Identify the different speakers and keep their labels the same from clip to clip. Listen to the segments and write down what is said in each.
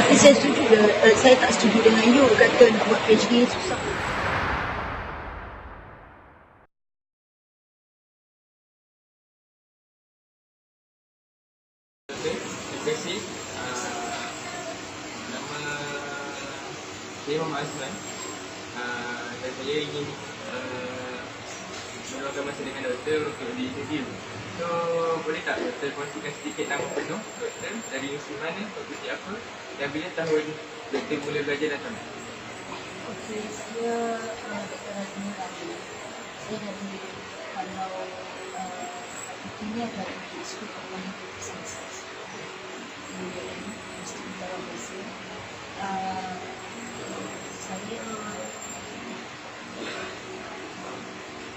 Speaker 1: Tapi saya setuju, saya tak setuju dengan you kata nak buat PhD susah.
Speaker 2: Terima kasih. Nama saya Muhammad Azman, dan saya ingin meluangkan masa dengan doktor untuk diinterview. So, boleh tak doktor kongsikan sedikit nama penuh doktor, dari universiti mana, fakulti apa, dan bila tahun doktor mula belajar dan tamat?
Speaker 1: Okey, saya Dr. Razamin. Saya dari kalau ini adalah Sekolah Pengalaman Semasa Universiti dalam Malaysia. Saya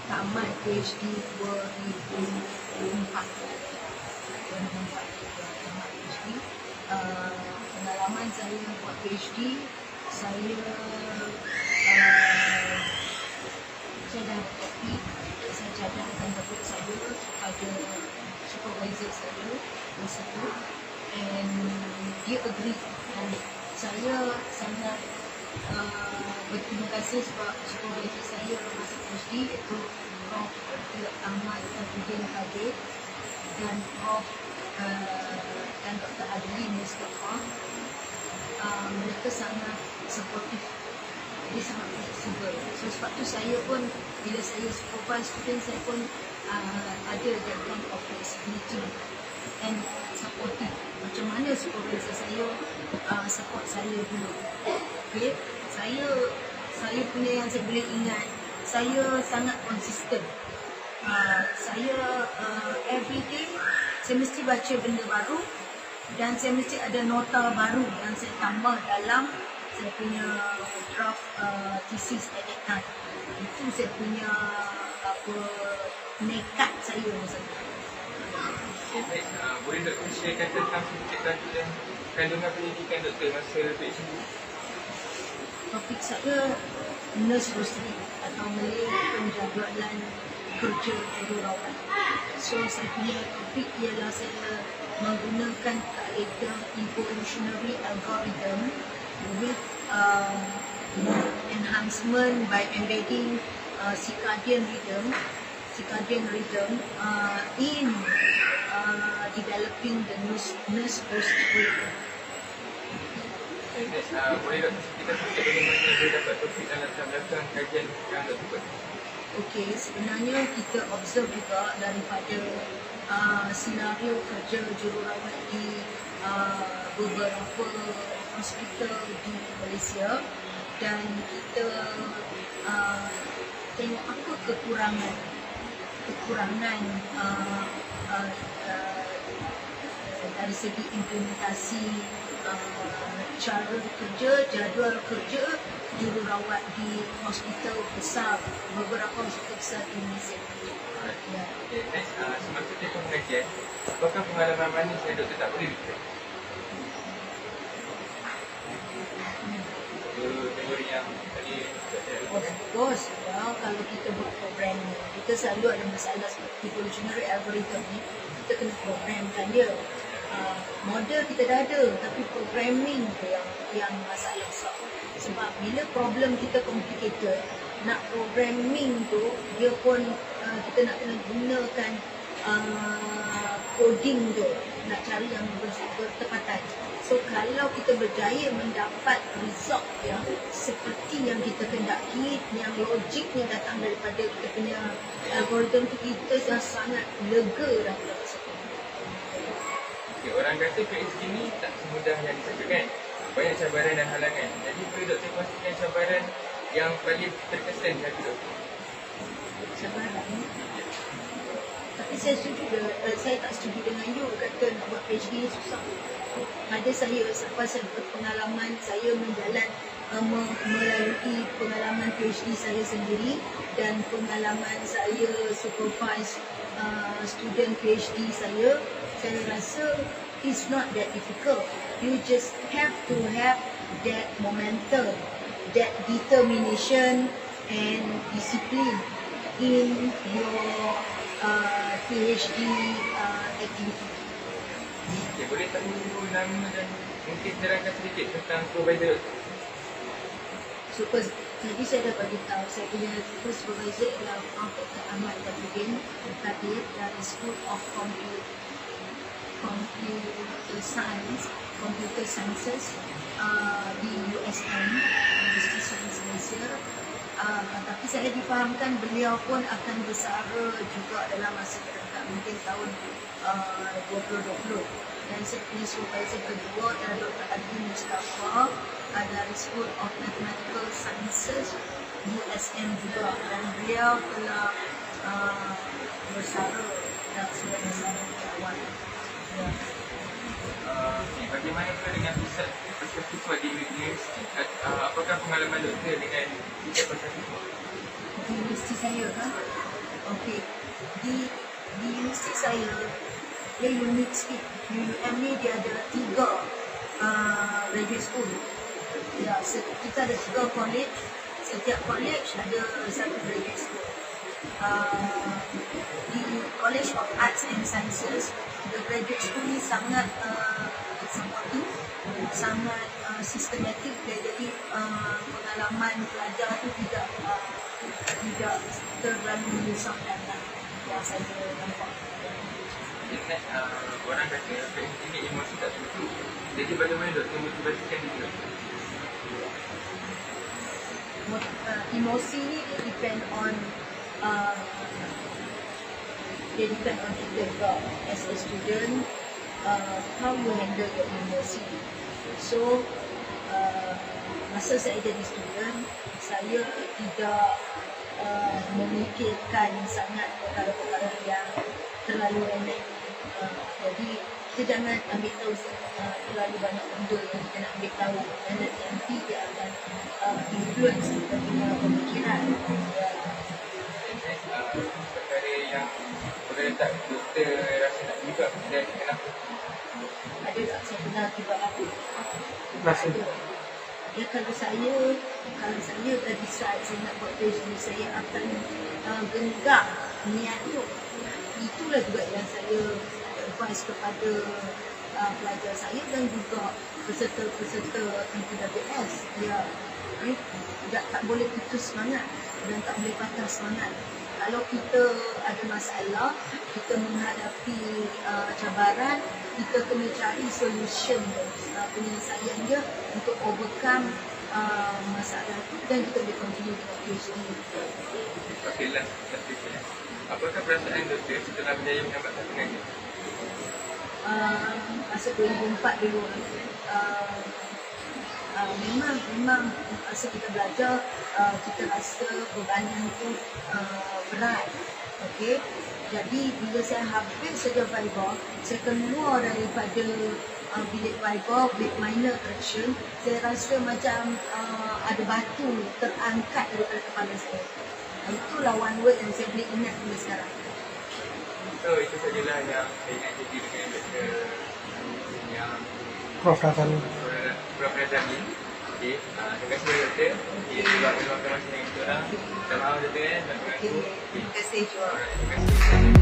Speaker 1: tamat PhD 2004. Tamat PhD. Pengalaman saya buat PhD, saya dah kopi, saya cadangkan topik saya kepada supervisor saya masa tu, and dia agree, dan saya sangat berterima kasih sebab supervisor saya masa PhD iaitu Prof Razamin dan Prof dan Dr. Mustafa. Mereka sangat supportive, dia sangat fleksibel. So sebab tu saya pun bila saya supervise student, saya pun ada that kind of flexibility and supportive. Macam mana supervisor saya support saya dulu. Okay, saya punya yang saya boleh ingat, saya sangat konsisten. Saya everyday saya mesti baca benda baru, dan saya mesti ada nota baru yang saya tambah dalam saya punya draft thesis at that time. Itu saya punya nekat saya masa tu.
Speaker 2: Okay, baik. Boleh doktor sharekan tentang sedikit lagi dan kandungan pendidikan doktor masa PhD?
Speaker 1: Topik saya nurse rosary atau Malay penjadualan kerja jururawat. So saya punya topik ialah saya menggunakan kaedah evolutionary algorithm with enhancement by embedding circadian rhythm in developing the nurse rosary.
Speaker 2: Boleh doktor ceritakan sedikit bagaimana dia dapat topik dan latar belakang kajian yang doktor buat?
Speaker 1: Okey, sebenarnya kita observe juga daripada senario kerja jururawat di beberapa hospital di Malaysia, dan kita tengok apa kekurangan dari segi implementasi cara kerja, jadual kerja jururawat di hospital besar, beberapa hospital besar di Malaysia.
Speaker 2: Ya. Okay, next, semasa tempoh pengajian, apakah pengalaman manis yang doktor tak boleh lupa? Teori yang tadi doktor
Speaker 1: Bos, kalau kita buat program ni, kita selalu ada masalah seperti evolutionary algorithm ni, kita kena programkan dia. Model kita dah ada, tapi programming tu yang masalah besar. Sebab bila problem kita complicated, nak programming tu dia pun kita nak kena gunakan coding tu, nak cari yang bertepatan. So kalau kita berjaya mendapat result yang seperti yang kita kendaki, yang logiknya datang daripada kita punya algoritma tu, kita dah sangat lega dah.
Speaker 2: Okay, orang kata PhD ni tak semudah yang disangkakan. Banyak cabaran dan halangan. Jadi boleh doktor kongsikan cabaran yang paling terkesan di hati doktor?
Speaker 1: Cabaran? Tapi saya setuju, saya tak setuju dengan you kata nak buat PhD susah. Pada saya, selepas saya berpengalaman, saya melalui pengalaman PhD saya sendiri dan pengalaman saya supervise student PhD saya rasa it's not that difficult. You just have to have that momentum, that determination and discipline in your PhD activity.
Speaker 2: Okay, boleh tahu nama dan mungkin terangkan sedikit tentang provider.
Speaker 1: Super. Jadi saya dah bagi tahu saya punya first supervisor ialah Prof Razamin dari School of Computer Sciences di USM, Universiti Sains Malaysia. Tapi saya difahamkan beliau pun akan bersara juga dalam masa terdekat, mungkin tahun 2020. Dan saya punya supervisor kedua adalah Dr. Adi Mustafa dari School of Mathematical Sciences USM juga, dan beliau telah bersara dan sudah bersara di awal. Ya.
Speaker 2: Bagaimana dengan pusat persekutuan di universiti? Apakah pengalaman doktor dengan pusat persekutuan?
Speaker 1: Di universiti saya kan? Okey. Di universiti saya, dia unik sikit. UUM ni dia ada 3 graduate school. Ya, kita ada 3 college. Setiap college ada 1 graduate school. Di College of Arts and Sciences, the graduate school ni sangat supportive, sangat sistematik. Jadi pengalaman pelajar tu tidak terlalu menyusahkan yang saya nampak.
Speaker 2: Orang kata ini emosi tak tentu. Jadi bagaimana doktor motivasikan dia?
Speaker 1: Emosi ni depend on kita juga as a student, how you handle your emosi. So masa saya jadi student, saya tidak memikirkan sangat perkara-perkara yang terlalu remeh. Jadi kita jangan ambil tahu terlalu banyak benda yang kita nak ambil tahu, dan nanti dia akan influence kita punya pemikiran.
Speaker 2: Perkara yang perkara tak doktor rasa nak juga, dan kenapa?
Speaker 1: Ada tak saya pernah tiba apa?
Speaker 2: Rasa
Speaker 1: Ya, kalau saya dah decide saya nak buat PhD, saya akan genggam niat tu. Itulah juga yang saya advise kepada pelajar saya dan juga peserta-peserta MPWS. Ya, tak boleh putus semangat dan tak boleh patah semangat. Kalau kita ada masalah, kita menghadapi cabaran, kita kena cari solution, penyelesaian dia untuk overcome masalah itu, dan kita boleh continue dengan PhD.
Speaker 2: Okey, last question. Apakah perasaan doktor setelah berjaya menambahkan pengajian?
Speaker 1: Masa 2004 dulu, memang masa kita belajar, kita rasa bebanan itu berat. Okey, jadi bila saya habis saja Viva, saya keluar daripada bilik Viva with minor correction, saya rasa macam ada batu terangkat daripada kepala saya. Itulah one word yang saya boleh ingat sampai sekarang.
Speaker 2: So itu sajalah yang saya ingat jadi dengan doktor yang
Speaker 3: Prof Razamin.
Speaker 2: Prof Razamin. Okey, terima kasih doktor. Okey, sebab meluangkan masa dengan kita orang. Minta maaf doktor.
Speaker 1: Terima kasih juga.
Speaker 2: Terima kasih.